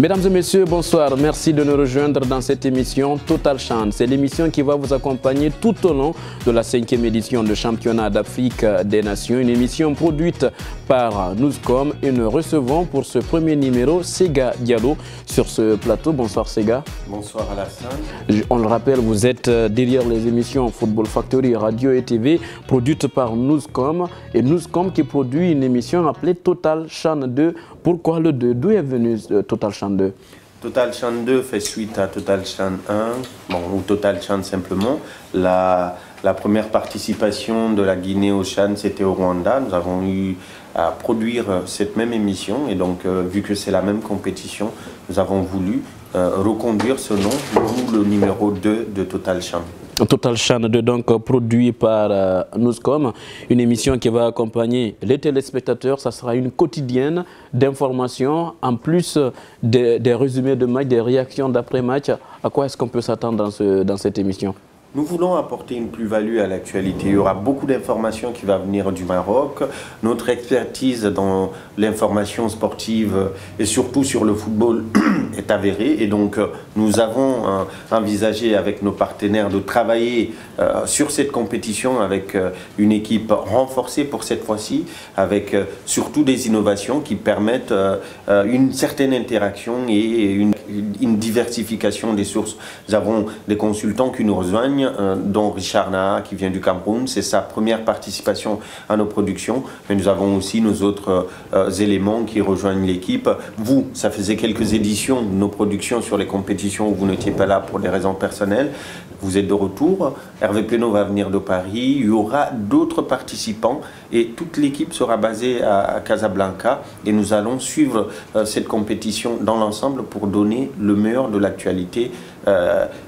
Mesdames et messieurs, bonsoir. Merci de nous rejoindre dans cette émission Total Chance. C'est l'émission qui va vous accompagner tout au long de la 5e édition du Championnat d'Afrique des Nations. Une émission produite par Newscom et nous recevons pour ce premier numéro Sega Diallo sur ce plateau. Bonsoir Sega. Bonsoir Alassane. On le rappelle, vous êtes derrière les émissions Football Factory, Radio et TV produites par Newscom et Newscom qui produit une émission appelée Total Chance 2. Pourquoi le 2? D'où est venu Total Chance 2? Total Chance 2 fait suite à Total Chance 1, ou Total Chance simplement. La première participation de la Guinée au Chan, c'était au Rwanda. Nous avons eu à produire cette même émission et donc vu que c'est la même compétition, nous avons voulu reconduire ce nom, d'où le numéro 2 de Total Chance. Total Chance 2, donc produit par Newscom, une émission qui va accompagner les téléspectateurs. Ça sera une quotidienne d'informations, en plus des résumés de match, des réactions d'après-match. À quoi est-ce qu'on peut s'attendre dans cette émission? Nous voulons apporter une plus-value à l'actualité. Il y aura beaucoup d'informations qui vont venir du Maroc. Notre expertise dans l'information sportive et surtout sur le football est avérée. Et donc, nous avons envisagé avec nos partenaires de travailler sur cette compétition avec une équipe renforcée pour cette fois-ci, avec surtout des innovations qui permettent une certaine interaction et une diversification des sources. Nous avons des consultants qui nous rejoignent, dont Richard Naha qui vient du Cameroun. C'est sa première participation à nos productions, mais nous avons aussi nos autres éléments qui rejoignent l'équipe. Vous, ça faisait quelques éditions de nos productions sur les compétitions où vous n'étiez pas là pour des raisons personnelles. Vous êtes de retour. Hervé Penaud va venir de Paris. Il y aura d'autres participants et toute l'équipe sera basée à Casablanca et nous allons suivre cette compétition dans l'ensemble pour donner le meilleur de l'actualité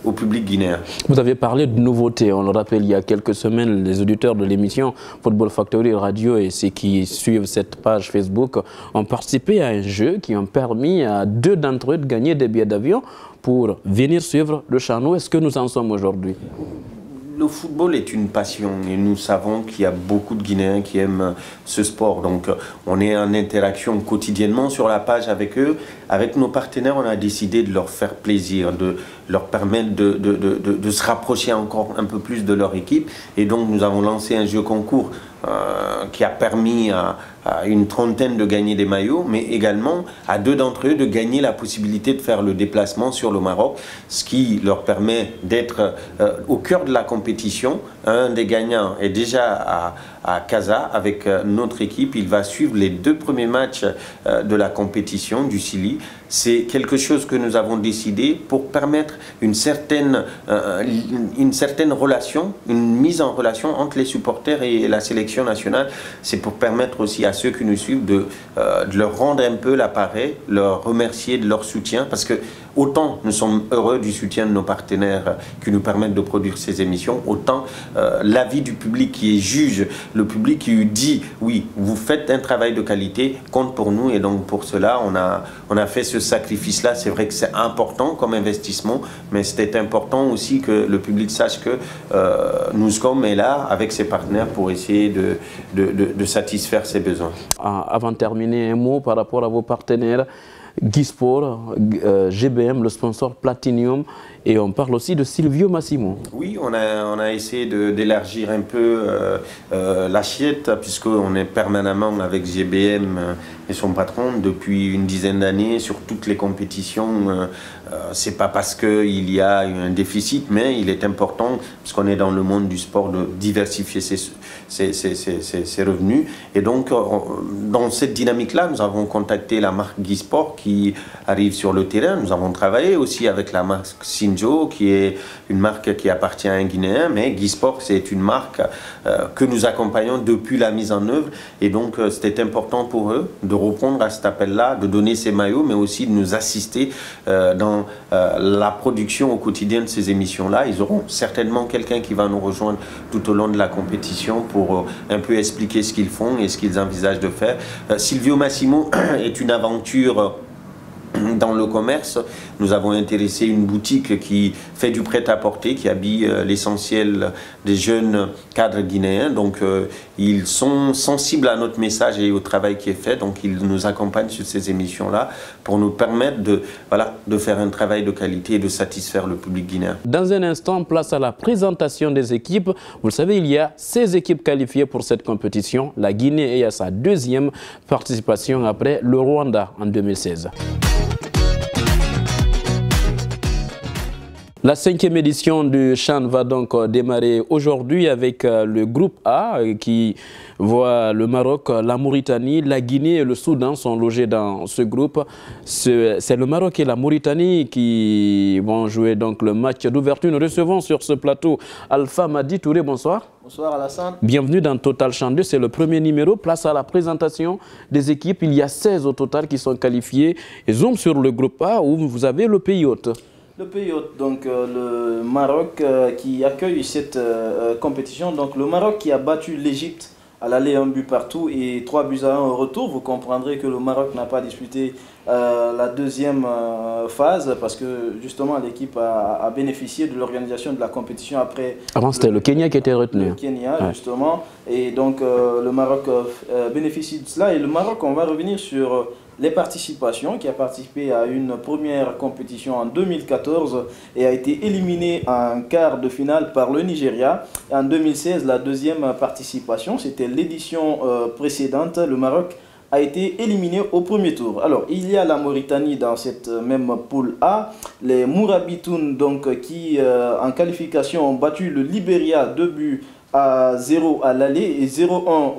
au public guinéen. Vous avez parlé de nouveautés. On le rappelle, il y a quelques semaines, les auditeurs de l'émission Football Factory Radio et ceux qui suivent cette page Facebook ont participé à un jeu qui a permis à 2 d'entre eux de gagner des billets d'avion pour venir suivre le Chano. Est-ce que nous en sommes aujourd'hui? Le football est une passion et nous savons qu'il y a beaucoup de Guinéens qui aiment ce sport. Donc on est en interaction quotidiennement sur la page avec eux. Avec nos partenaires, on a décidé de leur faire plaisir, de leur permettre de se rapprocher encore un peu plus de leur équipe. Et donc nous avons lancé un jeu concours qui a permis à une trentaine de gagner des maillots, mais également à 2 d'entre eux de gagner la possibilité de faire le déplacement sur le Maroc, ce qui leur permet d'être au cœur de la compétition. Un des gagnants est déjà à Casa avec notre équipe. Il va suivre les 2 premiers matchs de la compétition du Chili. C'est quelque chose que nous avons décidé pour permettre une certaine relation, une mise en relation entre les supporters et la sélection nationale. C'est pour permettre aussi à ceux qui nous suivent de leur rendre un peu l'appareil, leur remercier de leur soutien, parce que autant nous sommes heureux du soutien de nos partenaires qui nous permettent de produire ces émissions, autant l'avis du public qui est juge, le public qui dit oui, vous faites un travail de qualité, compte pour nous. Et donc pour cela, on a fait ce sacrifice-là. C'est vrai que c'est important comme investissement, mais c'était important aussi que le public sache que Newscom est là avec ses partenaires pour essayer de satisfaire ses besoins. Avant de terminer, un mot par rapport à vos partenaires. Guisport, GBM, le sponsor Platinum, et on parle aussi de Silvio Massimo. Oui, on a essayé d'élargir un peu l'assiette, puisqu'on est permanemment avec GBM et son patron depuis une dizaine d'années sur toutes les compétitions. C'est pas parce qu'il y a un déficit, mais il est important, puisqu'on est dans le monde du sport, de diversifier ses revenus. Et donc, dans cette dynamique-là, nous avons contacté la marque Guisport qui arrive sur le terrain. Nous avons travaillé aussi avec la marque Sinjo, qui est une marque qui appartient à un Guinéen, mais Guisport, c'est une marque que nous accompagnons depuis la mise en œuvre. Et donc, c'était important pour eux de répondre à cet appel-là, de donner ces maillots, mais aussi de nous assister dans la production au quotidien de ces émissions-là. Ils auront certainement quelqu'un qui va nous rejoindre tout au long de la compétition pour un peu expliquer ce qu'ils font et ce qu'ils envisagent de faire. Silvio Massimo est une aventure dans le commerce, nous avons intéressé une boutique qui fait du prêt-à-porter, qui habille l'essentiel des jeunes cadres guinéens. Donc ils sont sensibles à notre message et au travail qui est fait. Donc ils nous accompagnent sur ces émissions-là pour nous permettre de faire un travail de qualité et de satisfaire le public guinéen. Dans un instant, place à la présentation des équipes. Vous le savez, il y a 16 équipes qualifiées pour cette compétition. La Guinée est à sa deuxième participation après le Rwanda en 2016. La 5e édition du CHAN va donc démarrer aujourd'hui avec le groupe A qui voit le Maroc, la Mauritanie, la Guinée et le Soudan sont logés dans ce groupe. C'est le Maroc et la Mauritanie qui vont jouer donc le match d'ouverture. Nous recevons sur ce plateau Alpha Madi Touré, bonsoir. Bonsoir Alassane. Bienvenue dans Total CHAN 2, c'est le premier numéro. Place à la présentation des équipes. Il y a 16 au total qui sont qualifiés. Et zoom sur le groupe A où vous avez le pays hôte. Le pays hôte, donc le Maroc qui accueille cette compétition. Donc le Maroc qui a battu l'Égypte à l'aller 1 but partout et 3 buts à 1 au retour. Vous comprendrez que le Maroc n'a pas disputé la deuxième phase parce que justement l'équipe a bénéficié de l'organisation de la compétition après. Avant c'était le Kenya qui était retenu. Le Kenya justement. Et donc le Maroc bénéficie de cela. Et le Maroc, on va revenir sur les participations, qui a participé à une première compétition en 2014 et a été éliminé en quart de finale par le Nigeria. Et en 2016, la deuxième participation, c'était l'édition précédente. Le Maroc a été éliminé au premier tour. Alors, il y a la Mauritanie dans cette même poule A. Les Mourabitoun, donc, qui en qualification ont battu le Libéria 2 buts à 0 à l'aller et 0-1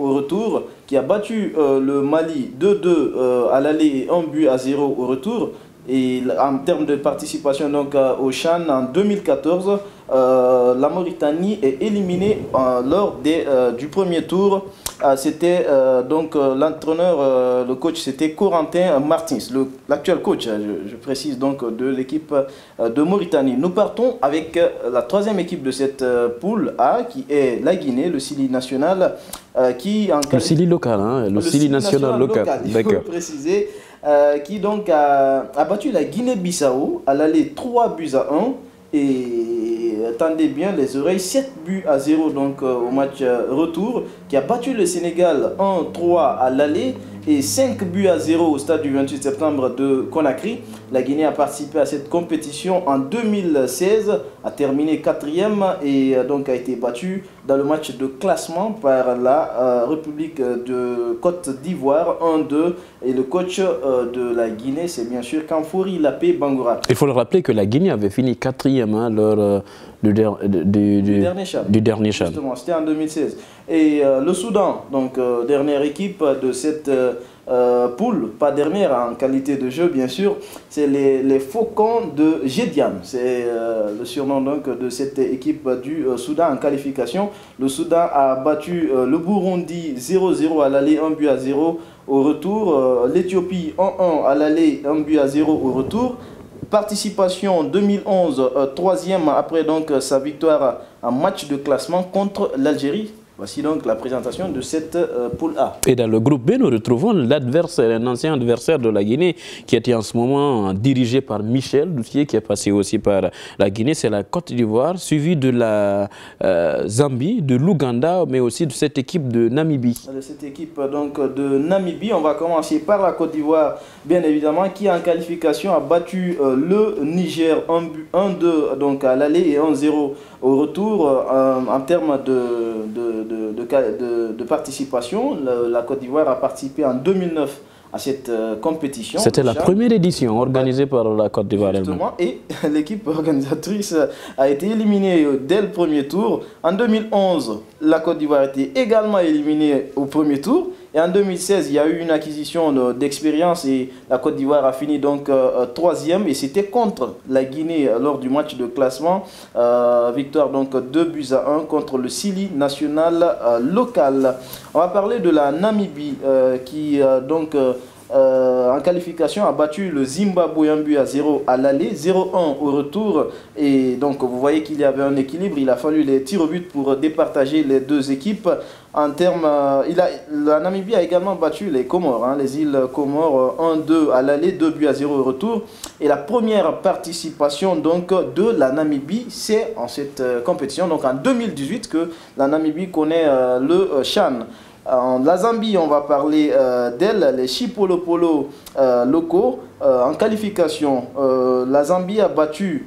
au retour, qui a battu le Mali 2-2 à l'aller et 1 but à 0 au retour. Et en termes de participation donc, au CHAN en 2014, la Mauritanie est éliminée lors du premier tour. C'était donc l'entraîneur, le coach, c'était Corentin Martins, l'actuel coach, je précise donc, de l'équipe de Mauritanie. Nous partons avec la troisième équipe de cette poule A, qui est la Guinée, le Sili national, qui en le Sili local, hein, le Sili national local. Il faut préciser. Qui donc a battu la Guinée-Bissau à l'aller 3 buts à 1 et attendez bien les oreilles, 7 buts à 0 donc au match retour, qui a battu le Sénégal 1-3 à l'aller et 5 buts à 0 au stade du 28 septembre de Conakry. La Guinée a participé à cette compétition en 2016, a terminé 4e et donc a été battue dans le match de classement par la République de Côte d'Ivoire 1-2. Et le coach de la Guinée, c'est bien sûr Kamfori Lapé Bangoura. Il faut le rappeler que la Guinée avait fini 4e hein, lors du dernier CHAN. Justement, c'était en 2016. Et le Soudan, donc dernière équipe de cette poule, pas dernière en qualité de jeu bien sûr, c'est les Faucons de Gédian. C'est le surnom donc de cette équipe du Soudan en qualification. Le Soudan a battu le Burundi 0-0 à l'aller, 1 but à 0 au retour. L'Éthiopie 1-1 à l'aller, 1 but à 0 au retour. Participation 2011, 3e après donc sa victoire en match de classement contre l'Algérie. Voici donc la présentation de cette poule A. Et dans le groupe B, nous retrouvons l'adversaire, un ancien adversaire de la Guinée qui était en ce moment dirigé par Michel Doutier, qui est passé aussi par la Guinée. C'est la Côte d'Ivoire, suivi de la Zambie, de l'Ouganda, mais aussi de cette équipe de Namibie. De cette équipe donc de Namibie, on va commencer par la Côte d'Ivoire, bien évidemment, qui en qualification a battu le Niger 1-2 donc à l'aller et 1-0 au retour. En termes de participation, la Côte d'Ivoire a participé en 2009 à cette compétition. C'était la première édition organisée par la Côte d'Ivoire elle-même. Et l'équipe organisatrice a été éliminée dès le premier tour. En 2011, la Côte d'Ivoire a été également éliminée au premier tour. Et en 2016, il y a eu une acquisition d'expérience et la Côte d'Ivoire a fini donc 3e. Et c'était contre la Guinée lors du match de classement. Victoire donc 2 buts à 1 contre le Sili national local. On va parler de la Namibie qui donc en qualification, a battu le Zimbabwe 1-0 à l'aller, 0-1 au retour. Et donc, vous voyez qu'il y avait un équilibre. Il a fallu les tirs au but pour départager les deux équipes. En termes, la Namibie a également battu les Comores, les îles Comores 1-2 à l'aller, 2-0 au retour. Et la première participation donc de la Namibie, c'est en cette compétition, donc en 2018 que la Namibie connaît le CHAN. La Zambie, on va parler d'elle, les Chipolopolo locaux. En qualification, la Zambie a battu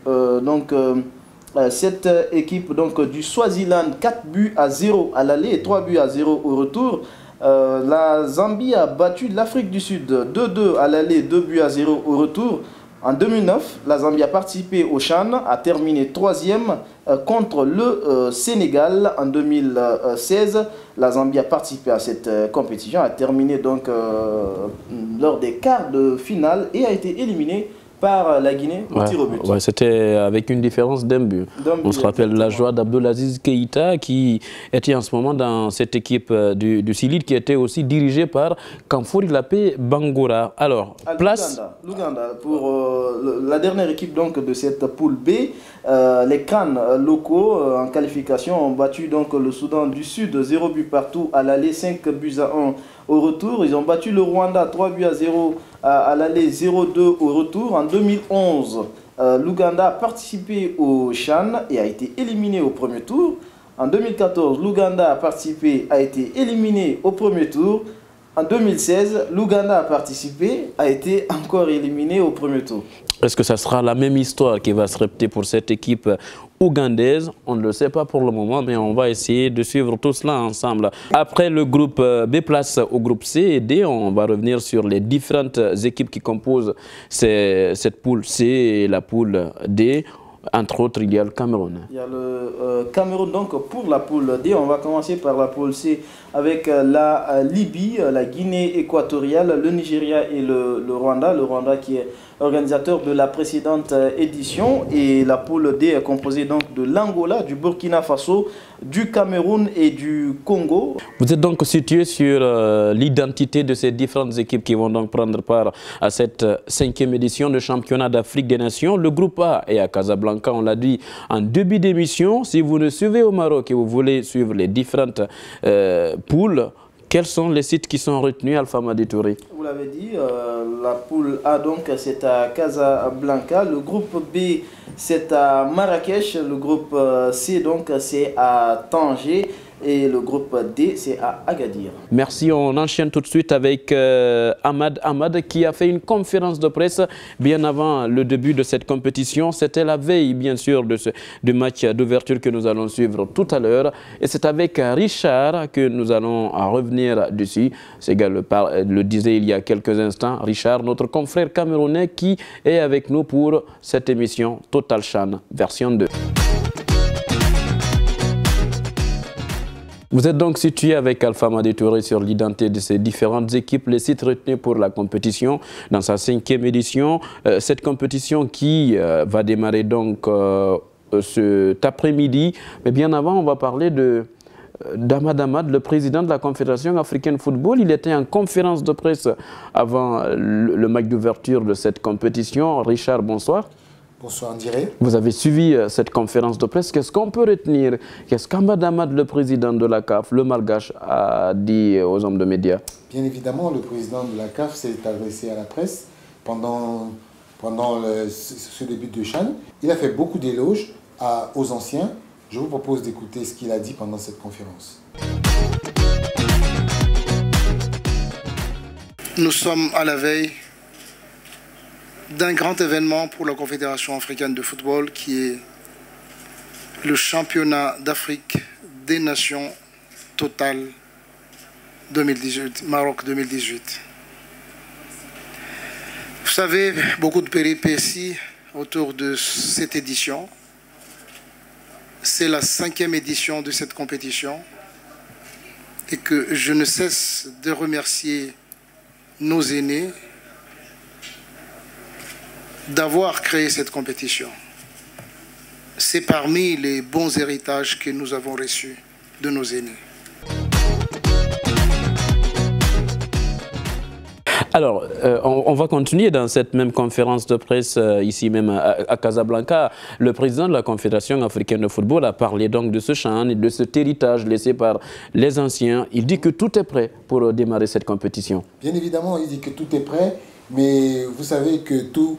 cette équipe donc, du Swaziland 4-0 à l'aller et 3-0 au retour. La Zambie a battu l'Afrique du Sud 2-2 à l'aller, 2-0 au retour. En 2009, la Zambie a participé au CHAN, a terminé 3e contre le Sénégal. En 2016, la Zambie a participé à cette compétition, a terminé donc lors des quarts de finale et a été éliminée par la Guinée au tir au but. Ouais, c'était avec une différence d'un but. On se rappelle la joie d'Abdelaziz Keïta qui était en ce moment dans cette équipe du Silide qui était aussi dirigée par Kamfouri Lapé Bangura. Alors, place... L'Ouganda, pour la dernière équipe donc, de cette poule B, les Crânes locaux en qualification ont battu donc, le Soudan du Sud 0 but partout à l'aller, 5-1 au retour. Ils ont battu le Rwanda 3-0 à l'aller, 0-2 au retour. En 2011, l'Ouganda a participé au CHAN et a été éliminé au premier tour. En 2014, l'Ouganda a participé, a été éliminé au premier tour. En 2016, l'Ouganda a participé, a été encore éliminé au premier tour. Est-ce que ça sera la même histoire qui va se répéter pour cette équipe ougandaise? On ne le sait pas pour le moment, mais on va essayer de suivre tout cela ensemble. Après le groupe B, place au groupe C et D, on va revenir sur les différentes équipes qui composent cette poule C et la poule D. Entre autres, il y a le Cameroun. Il y a le Cameroun. Donc, pour la poule D, on va commencer par la poule C avec la Libye, la Guinée équatoriale, le Nigeria et le Rwanda. Le Rwanda qui est organisateur de la précédente édition. Et la poule D est composée donc de l'Angola, du Burkina Faso, du Cameroun et du Congo. Vous êtes donc situé sur l'identité de ces différentes équipes qui vont donc prendre part à cette 5e édition du championnat d'Afrique des Nations. Le groupe A est à Casablanca, on l'a dit en début d'émission. Si vous nous suivez au Maroc et vous voulez suivre les différentes poules, quels sont les sites qui sont retenus, Alpha Madi Touré? Vous l'avez dit, la poule A, donc, c'est à Casablanca. Le groupe B, c'est à Marrakech. Le groupe C, donc, c'est à Tanger. Et le groupe D, c'est à Agadir. Merci, on enchaîne tout de suite avec Ahmad qui a fait une conférence de presse bien avant le début de cette compétition. C'était la veille, bien sûr, du match d'ouverture que nous allons suivre tout à l'heure. Et c'est avec Richard que nous allons revenir dessus. Ségal le disait il y a quelques instants. Richard, notre confrère camerounais qui est avec nous pour cette émission Total CHAN version 2. Vous êtes donc situé avec Alpha Madi Touré sur l'identité de ces différentes équipes, les sites retenus pour la compétition dans sa 5e édition. Cette compétition qui va démarrer donc cet après-midi. Mais bien avant, on va parler d'Ahmad Ahmad, le président de la Confédération africaine de football. Il était en conférence de presse avant le match d'ouverture de cette compétition. Richard, bonsoir. Bonsoir Ndiré. Vous avez suivi cette conférence de presse. Qu'est-ce qu'on peut retenir? Qu'est-ce qu'Ahmad Ahmad, le président de la CAF, le Malgache, a dit aux hommes de médias? Bien évidemment, le président de la CAF s'est adressé à la presse pendant ce début de CHAN. Il a fait beaucoup d'éloges aux anciens. Je vous propose d'écouter ce qu'il a dit pendant cette conférence. Nous sommes à la veille d'un grand événement pour la Confédération africaine de football qui est le championnat d'Afrique des Nations Total 2018, Maroc 2018. Vous savez, beaucoup de péripéties autour de cette édition. C'est la 5e édition de cette compétition et que je ne cesse de remercier nos aînés d'avoir créé cette compétition. C'est parmi les bons héritages que nous avons reçus de nos aînés. Alors, on va continuer dans cette même conférence de presse, ici même à Casablanca. Le président de la Confédération africaine de football a parlé donc de ce CHAN et de cet héritage laissé par les anciens. Il dit que tout est prêt pour démarrer cette compétition. Bien évidemment, il dit que tout est prêt, mais vous savez que tout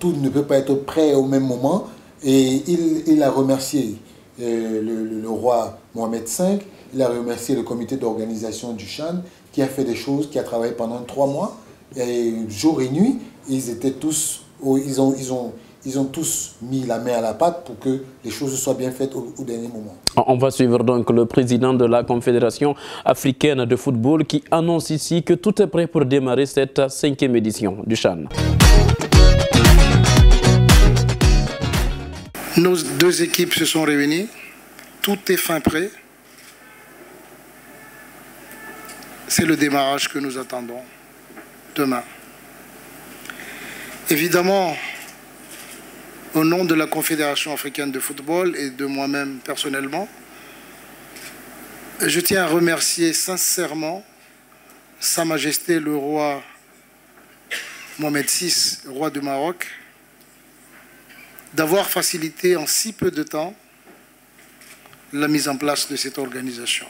ne peut pas être prêt au même moment. Et il a remercié le roi Mohamed V, il a remercié le comité d'organisation du CHAN qui a fait des choses, qui a travaillé pendant 3 mois, et jour et nuit. Ils étaient tous, ils ont tous mis la main à la pâte pour que les choses soient bien faites au dernier moment. On va suivre donc le président de la Confédération africaine de football qui annonce ici que tout est prêt pour démarrer cette 5e édition du CHAN. Nos 2 équipes se sont réunies, tout est fin prêt. C'est le démarrage que nous attendons demain. Évidemment, au nom de la Confédération africaine de football et de moi-même personnellement, je tiens à remercier sincèrement Sa Majesté le roi Mohamed VI, roi du Maroc, d'avoir facilité en si peu de temps la mise en place de cette organisation.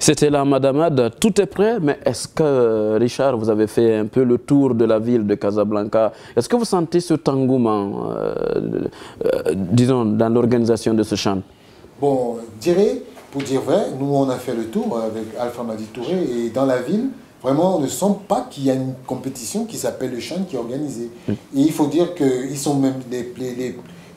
C'était là, Madame Ad, tout est prêt, mais est-ce que, Richard, vous avez fait un peu le tour de la ville de Casablanca? Est-ce que vous sentez ce engouement, disons, dans l'organisation de ce CHAN? Bon, pour dire vrai, nous on a fait le tour avec Alpha Madi Touré et dans la ville, vraiment on ne sent pas qu'il y a une compétition qui s'appelle le CHAN qui est organisée. Et il faut dire que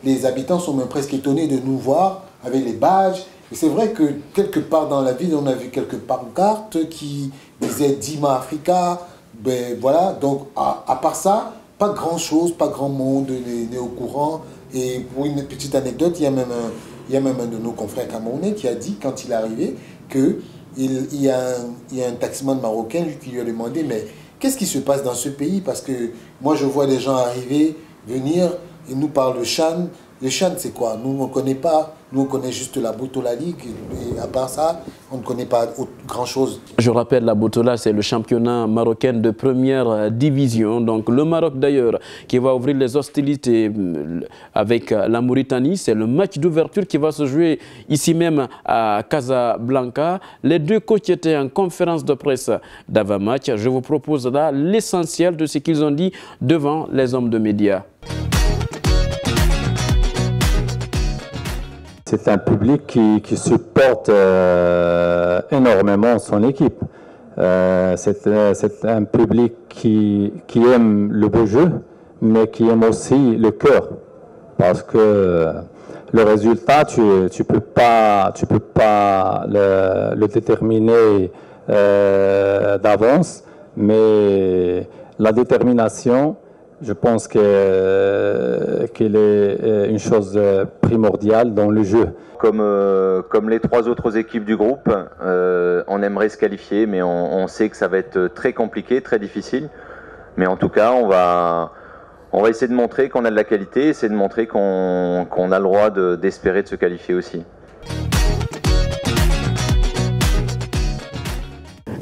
les habitants sont même presque étonnés de nous voir avec les badges. Et c'est vrai que quelque part dans la ville, on a vu quelques pancartes qui disaient Dima Africa. Ben voilà, donc à part ça, pas grand chose, pas grand monde n'est au courant. Et pour une petite anecdote, il y a même un de nos confrères camerounais qui a dit, quand il est arrivé, qu'il y a un taximan marocain qui lui a demandé, mais qu'est-ce qui se passe dans ce pays? Parce que moi, je vois des gens arriver, venir, ils nous parlent de CHAN. Le CHAN, c'est quoi? Nous, on ne connaît pas. Nous, on connaît juste la Botola League. Et à part ça, on ne connaît pas grand-chose. Je rappelle, la Botola, c'est le championnat marocain de première division. Donc, le Maroc, d'ailleurs, qui va ouvrir les hostilités avec la Mauritanie. C'est le match d'ouverture qui va se jouer ici même à Casablanca. Les 2 coachs étaient en conférence de presse d'avant-match. Je vous propose là l'essentiel de ce qu'ils ont dit devant les hommes de médias. C'est un public qui supporte énormément son équipe. C'est un public qui aime le beau jeu, mais qui aime aussi le cœur. Parce que le résultat, tu peux pas le déterminer d'avance, mais la détermination, je pense qu'elle est une chose primordiale dans le jeu. Comme les 3 autres équipes du groupe, on aimerait se qualifier, mais on sait que ça va être très compliqué, très difficile. Mais en tout cas, on va essayer de montrer qu'on a de la qualité, essayer de montrer qu'on a le droit d'espérer de se qualifier aussi.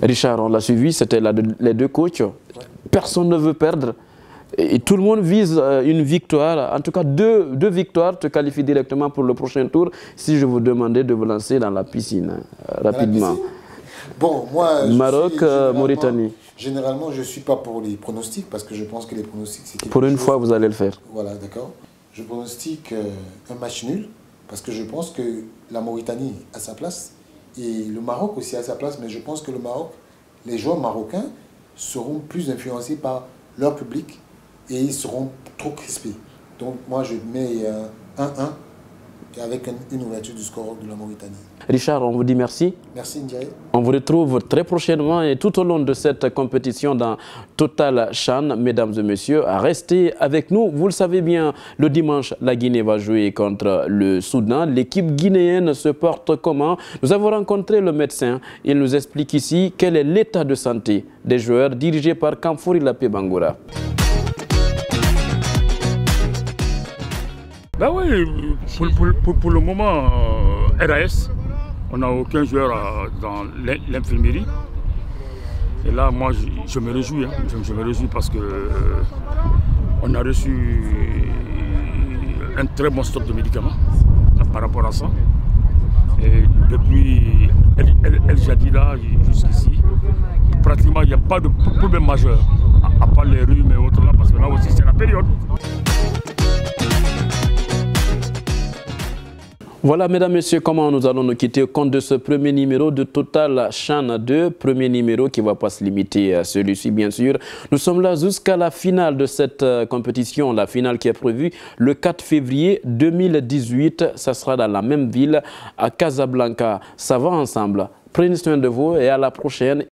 Richard, on l'a suivi, c'était les 2 coachs. Personne ne veut perdre. Et tout le monde vise une victoire, en tout cas 2 victoires te qualifient directement pour le prochain tour. Si je vous demandais de vous lancer dans la piscine, rapidement. Bon, moi, Maroc, Mauritanie. Généralement, je ne suis pas pour les pronostics parce que je pense que les pronostics, c'est quelque chose. Pour une fois, vous allez le faire. Voilà, d'accord. Je pronostique un match nul parce que je pense que la Mauritanie a sa place et le Maroc aussi a sa place, mais je pense que le Maroc, les joueurs marocains seront plus influencés par leur public et ils seront trop crispés. Donc moi je mets 1-1 avec une ouverture du score de la Mauritanie. Richard, on vous dit merci. Merci Ndiaye. On vous retrouve très prochainement et tout au long de cette compétition dans Total CHAN, mesdames et messieurs. Restez avec nous. Vous le savez bien, le dimanche, la Guinée va jouer contre le Soudan. L'équipe guinéenne se porte comment? Nous avons rencontré le médecin. Il nous explique ici quel est l'état de santé des joueurs dirigés par Kamfouri Lapé Bangoura. Ben oui, pour le moment, RAS, On n'a aucun joueur dans l'infirmerie. Et là, moi, je me réjouis. Hein. Je me réjouis parce que on a reçu un très bon stock de médicaments par rapport à ça. Et depuis El Jadida jusqu'ici, pratiquement, il n'y a pas de problème majeur, à part les rhumes et autres là, parce que là aussi, c'est la période. Voilà, mesdames, messieurs, comment nous allons nous quitter compte de ce premier numéro de Total Chan 2. Premier numéro qui ne va pas se limiter à celui-ci, bien sûr. Nous sommes là jusqu'à la finale de cette compétition, la finale qui est prévue le 4 février 2018. Ça sera dans la même ville, à Casablanca. Ça va ensemble. Prenez soin de vous et à la prochaine.